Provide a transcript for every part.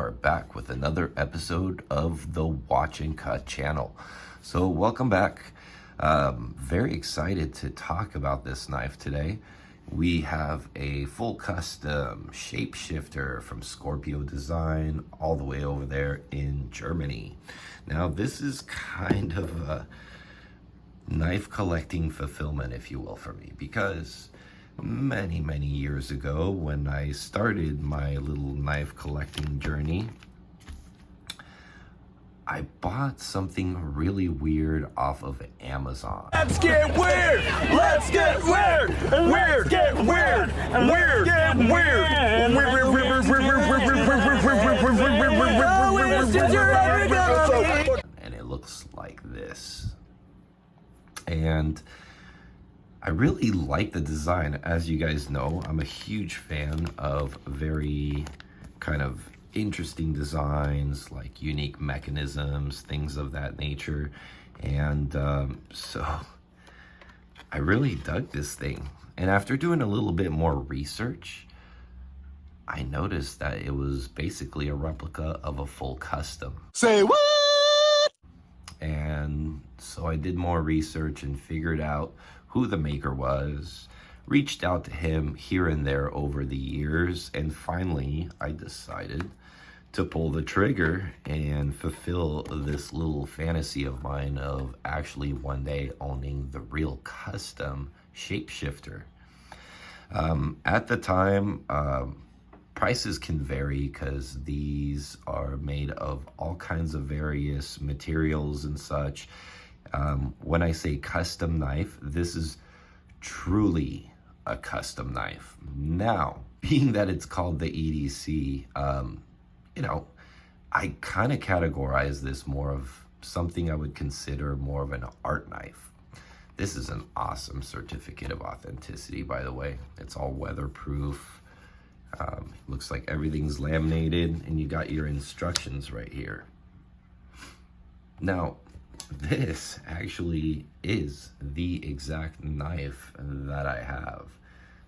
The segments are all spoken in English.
are back with another episode of the Watch and Cut channel. So welcome back. Very excited to talk about this knife today. We have a full custom shapeshifter from ScorpioDesign all the way over there in Germany. Now this is kind of a knife collecting fulfillment, if you will, for me, because many years ago when I started my little knife collecting journey, I bought something really weird off of Amazon. Let's get weird! Let's get weird! Weird! Get weird! Weird! Get weird! And it looks like this. And I really like the design. As you guys know, I'm a huge fan of very kind of interesting designs, like unique mechanisms, things of that nature. And so I really dug this thing. And after doing a little bit more research, I noticed that it was basically a replica of a full custom. Say what? And so I did more research and figured out who the maker was, reached out to him here and there over the years, and finally I decided to pull the trigger and fulfill this little fantasy of mine of actually one day owning the real custom shapeshifter. At the time, prices can vary because these are made of all kinds of various materials and such. When I say custom knife, this is truly a custom knife. Now, being that it's called the EDC, you know, I kind of categorize this more of something I would consider more of an art knife. This is an awesome certificate of authenticity, by the way. It's all weatherproof. Looks like everything's laminated, and you got your instructions right here. Now, this actually is the exact knife that I have.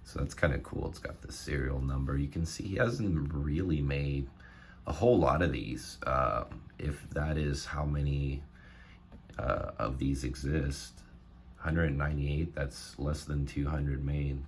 So that's kind of cool. It's got the serial number. You can see he hasn't really made a whole lot of these, if that is how many of these exist. 198, that's less than 200 made.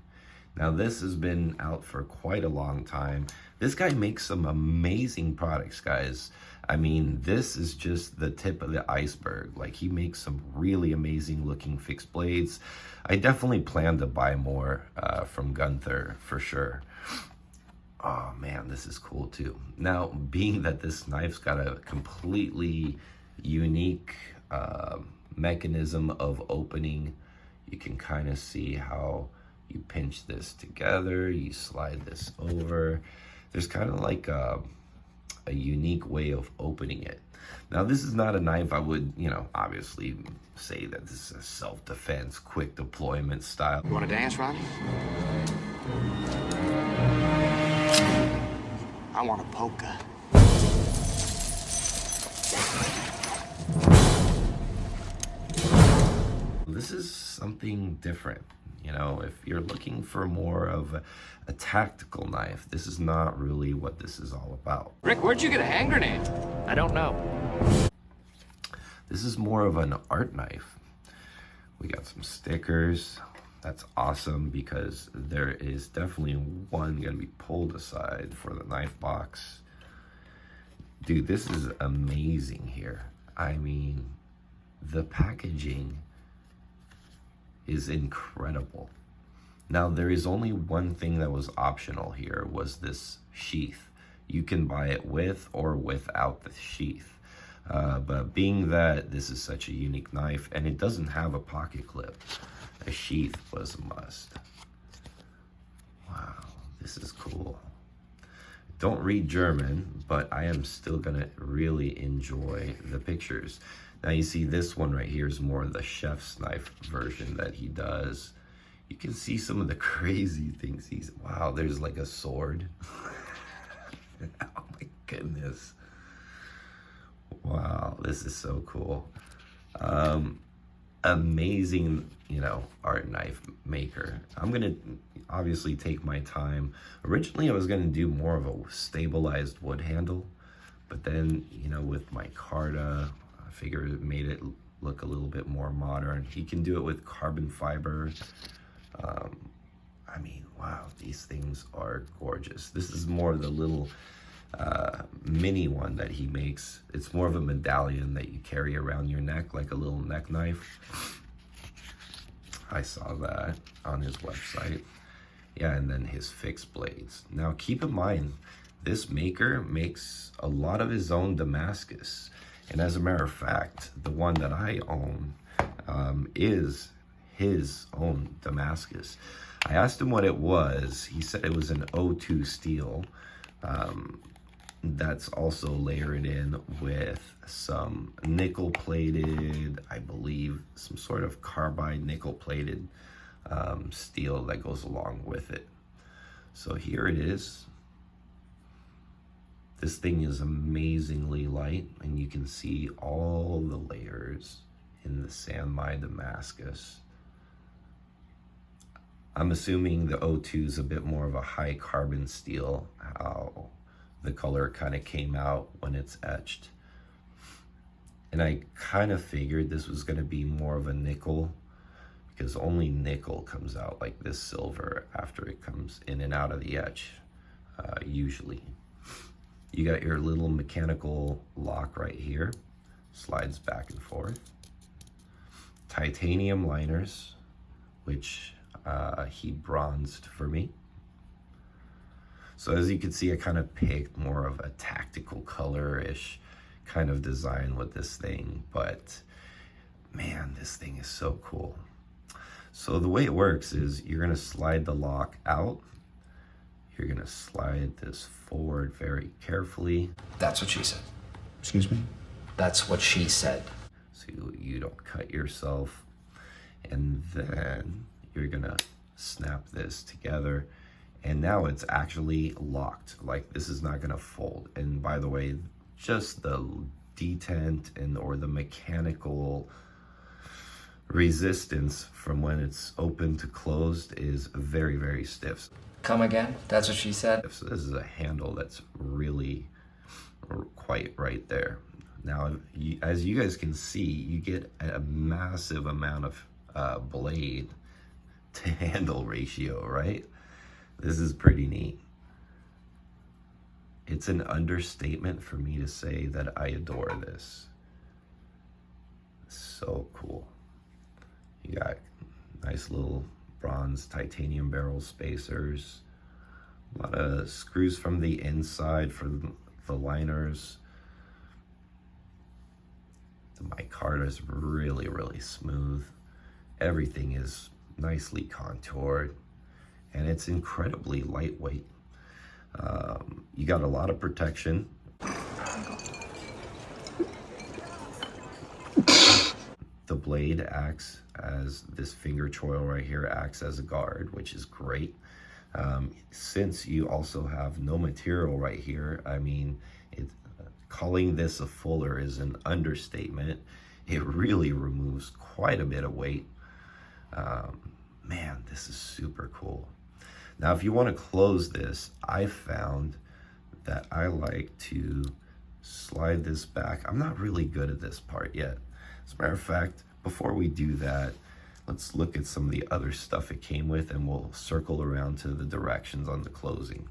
Now this has been out for quite a long time. This guy makes some amazing products, guys. I mean, this is just the tip of the iceberg. Like, he makes some really amazing looking fixed blades. I definitely plan to buy more from Gunther for sure. Oh man, this is cool too. Now, being that this knife's got a completely unique mechanism of opening, you can kind of see how you pinch this together, you slide this over. There's kind of like a unique way of opening it. Now, this is not a knife I would, you know, obviously say that this is a self-defense, quick deployment style. You want to dance, Ronnie? I want a polka. This is something different. You know, if you're looking for more of a tactical knife, this is not really what this is all about. Rick, where'd you get a hand grenade? I don't know. This is more of an art knife. We got some stickers. That's awesome because there is definitely one gonna be pulled aside for the knife box. Dude, this is amazing here. I mean, the packaging is incredible. Now, there is only one thing that was optional here, was this sheath. You can buy it with or without the sheath. But being that this is such a unique knife and it doesn't have a pocket clip, a sheath was a must. Wow, this is cool. Don't read German, but I am still gonna really enjoy the pictures. Now you see this one right here is more of the chef's knife version that he does. You can see some of the crazy things wow, there's like a sword. Oh my goodness. Wow, this is so cool. Amazing, you know, art knife maker. I'm gonna obviously take my time. Originally I was gonna do more of a stabilized wood handle, But then, you know, with micarta, I figured it made it look a little bit more modern. He can do it with carbon fiber. I mean, wow, these things are gorgeous. This is more of the little mini one that he makes. It's more of a medallion that you carry around your neck, like a little neck knife. I saw that on his website. Yeah, and then his fixed blades. Now keep in mind, this maker makes a lot of his own Damascus. And as a matter of fact, the one that I own is his own Damascus. I asked him what it was. He said it was an O2 steel. That's also layered in with some nickel plated, I believe, some sort of carbide nickel plated steel that goes along with it. So here it is. This thing is amazingly light, and you can see all the layers in the Sanmai Damascus. I'm assuming the O2 is a bit more of a high carbon steel, how the color kind of came out when it's etched. And I kind of figured this was going to be more of a nickel, because only nickel comes out like this silver after it comes in and out of the etch, usually. You got your little mechanical lock right here, slides back and forth. Titanium liners, which he bronzed for me. So as you can see, I kind of picked more of a tactical color-ish kind of design with this thing, but man, this thing is so cool. So the way it works is you're gonna slide the lock out. You're gonna slide this forward very carefully. That's what she said. Excuse me? That's what she said. So you don't cut yourself. And then you're gonna snap this together. And now it's actually locked. Like, this is not gonna fold. And by the way, just the detent and or the mechanical resistance from when it's open to closed is very, very stiff. Come again? That's what she said? So this is a handle that's really quite right there. Now, as you guys can see, you get a massive amount of blade to handle ratio, right? This is pretty neat. It's an understatement for me to say that I adore this. So cool. You got nice little bronze titanium barrel spacers. A lot of screws from the inside for the liners. The micarta is really, really smooth. Everything is nicely contoured, and it's incredibly lightweight. You got a lot of protection. The blade acts as, this finger choil right here acts as a guard, which is great. Since you also have no material right here, I mean, calling this a fuller is an understatement. It really removes quite a bit of weight. Man, this is super cool. Now, if you want to close this, I found that I like to slide this back. I'm not really good at this part yet. As a matter of fact, before we do that, let's look at some of the other stuff it came with, and we'll circle around to the directions on the closing.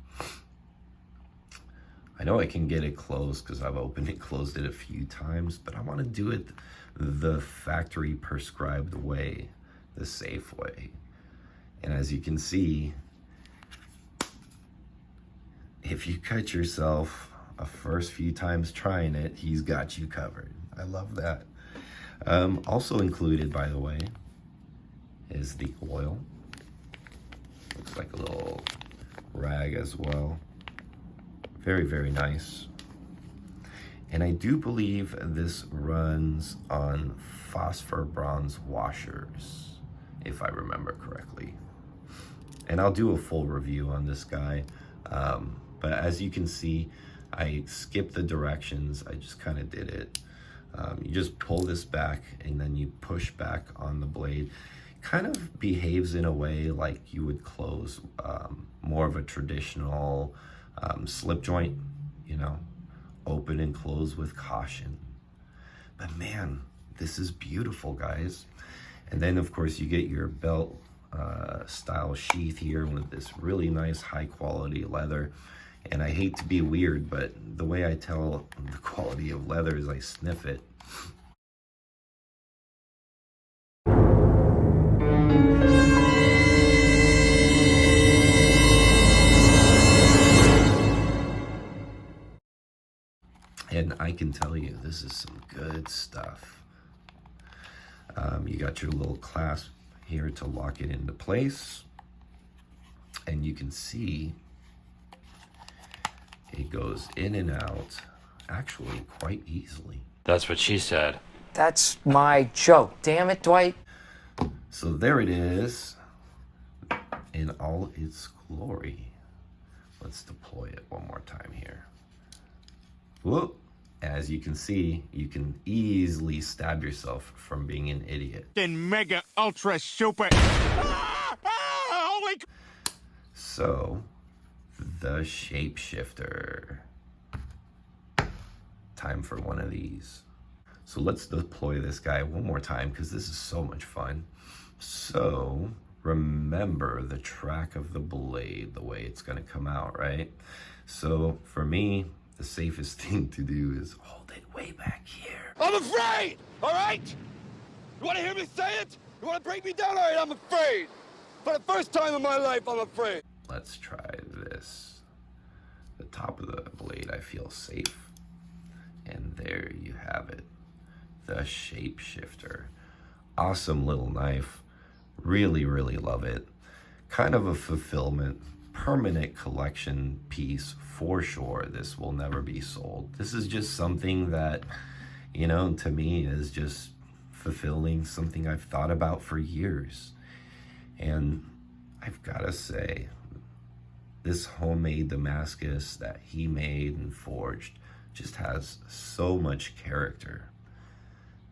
I know I can get it closed because I've opened and closed it a few times, but I want to do it the factory prescribed way, the safe way. And as you can see, if you cut yourself a first few times trying it, he's got you covered. I love that. Also included, by the way, is the oil. Looks like a little rag as well. Very, very nice. And I do believe this runs on phosphor bronze washers, if I remember correctly. And I'll do a full review on this guy. But as you can see, I skipped the directions. I just kind of did it. You just pull this back and then you push back on the blade. Kind of behaves in a way like you would close more of a traditional slip joint, you know, open and close with caution. But man, this is beautiful, guys. And then of course you get your belt style sheath here with this really nice high quality leather. And I hate to be weird, but the way I tell the quality of leather is I sniff it. And I can tell you, this is some good stuff. You got your little clasp here to lock it into place. And you can see it goes in and out actually quite easily. That's what she said. That's my joke. Damn it, Dwight. So there it is in all its glory. Let's deploy it one more time here. Whoop. As you can see, you can easily stab yourself from being an idiot. In mega ultra super. Holy. So, the Shapeshifter. Time for one of these. So let's deploy this guy one more time because this is so much fun. So, remember the track of the blade, the way it's going to come out, right? So, for me, the safest thing to do is hold it way back here. I'm afraid! Alright? You wanna hear me say it? You wanna break me down? Alright, I'm afraid! For the first time in my life, I'm afraid. Let's try this. The top of the blade, I feel safe. And there you have it. The Shapeshifter. Awesome little knife. Really, really love it. Kind of a fulfillment. Permanent collection piece for sure. This will never be sold. This is just something that, you know, to me is just fulfilling something I've thought about for years. And I've got to say, this homemade Damascus that he made and forged just has so much character.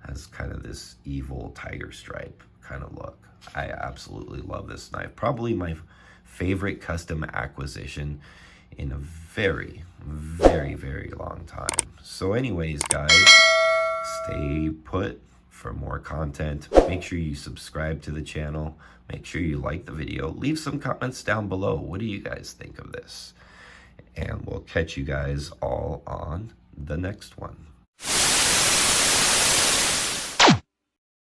Has kind of this evil tiger stripe kind of look. I absolutely love this knife. Probably my favorite custom acquisition in a very, very, very long time. So anyways, guys, stay put for more content. Make sure you subscribe to the channel. Make sure you like the video. Leave some comments down below. What do you guys think of this? And we'll catch you guys all on the next one.